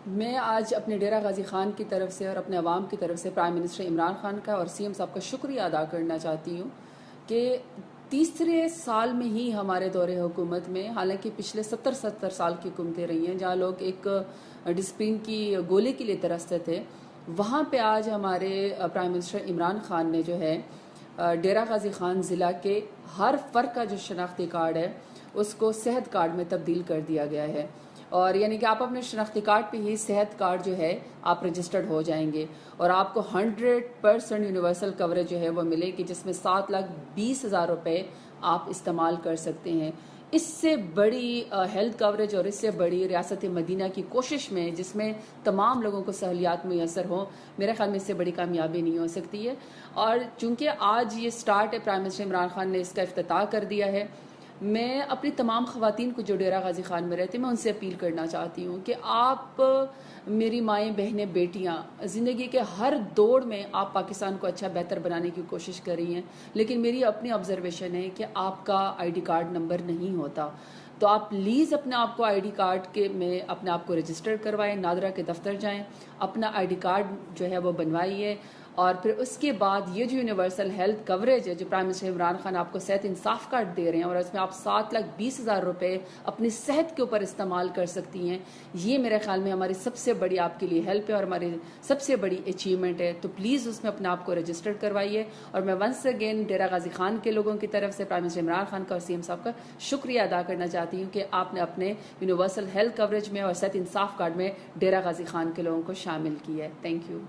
میں آج اپنے ڈیرہ غازی خان کی طرف سے اور اپنے عوام کی طرف سے پرائم منسٹر عمران خان کا اور سی ایم صاحب کا شکریہ ادا کرنا چاہتی ہوں کہ تیسرے سال میں ہی ہمارے دور حکومت میں، حالانکہ پچھلے 70 سال کی حکومتیں رہی ہیں جہاں لوگ ایک ڈسپلن کی گولے کے لیے ترستے تھے، وہاں پہ آج ہمارے پرائم منسٹر عمران خان نے جو ہے ڈیرہ غازی خان ضلع کے ہر فرد کا جو شناختی کارڈ ہے اس کو صحت کارڈ میں تبدیل کر دیا گیا ہے، اور یعنی کہ آپ اپنے شناختی کارڈ پہ ہی صحت کارڈ جو ہے آپ رجسٹرڈ ہو جائیں گے، اور آپ کو 100% یونیورسل کوریج جو ہے وہ ملے گی، جس میں 7,20,000 روپے آپ استعمال کر سکتے ہیں۔ اس سے بڑی ہیلتھ کوریج اور اس سے بڑی ریاست مدینہ کی کوشش میں، جس میں تمام لوگوں کو سہولیات میسر ہوں، میرے خیال میں اس سے بڑی کامیابی نہیں ہو سکتی ہے۔ اور چونکہ آج یہ سٹارٹ ہے، پرائم منسٹر عمران خان نے اس کا افتتاح کر دیا ہے، میں اپنی تمام خواتین کو جو ڈیرہ غازی خان میں رہتے ہیں میں ان سے اپیل کرنا چاہتی ہوں کہ آپ میری مائیں بہنیں بیٹیاں زندگی کے ہر دوڑ میں آپ پاکستان کو اچھا بہتر بنانے کی کوشش کر رہی ہیں، لیکن میری اپنی آبزرویشن ہے کہ آپ کا آئی ڈی کارڈ نمبر نہیں ہوتا، تو آپ پلیز اپنے آپ کو آئی ڈی کارڈ کے میں اپنے آپ کو رجسٹر کروائیں، نادرا کے دفتر جائیں، اپنا آئی ڈی کارڈ جو ہے وہ بنوائیے، اور پھر اس کے بعد یہ جو یونیورسل ہیلتھ کوریج ہے جو پرائم منسٹر عمران خان آپ کو صحت انصاف کارڈ دے رہے ہیں، اور اس میں آپ 7,20,000 روپے اپنی صحت کے اوپر استعمال کر سکتی ہیں، یہ میرے خیال میں ہماری سب سے بڑی آپ کے لیے ہیلپ ہے اور ہماری سب سے بڑی اچیومنٹ ہے، تو پلیز اس میں اپنے آپ کو رجسٹر کروائیے۔ اور میں ونس اگین ڈیرہ غازی خان کے لوگوں کی طرف سے پرائم منسٹر عمران خان کا اور سی ایم صاحب کا شکریہ ادا کرنا چاہتی ہوں کہ آپ نے اپنے یونیورسل ہیلتھ کوریج میں اور صحت انصاف کارڈ میں ڈیرہ غازی خان کے لوگوں کو شامل کیا ہے۔ Thank you.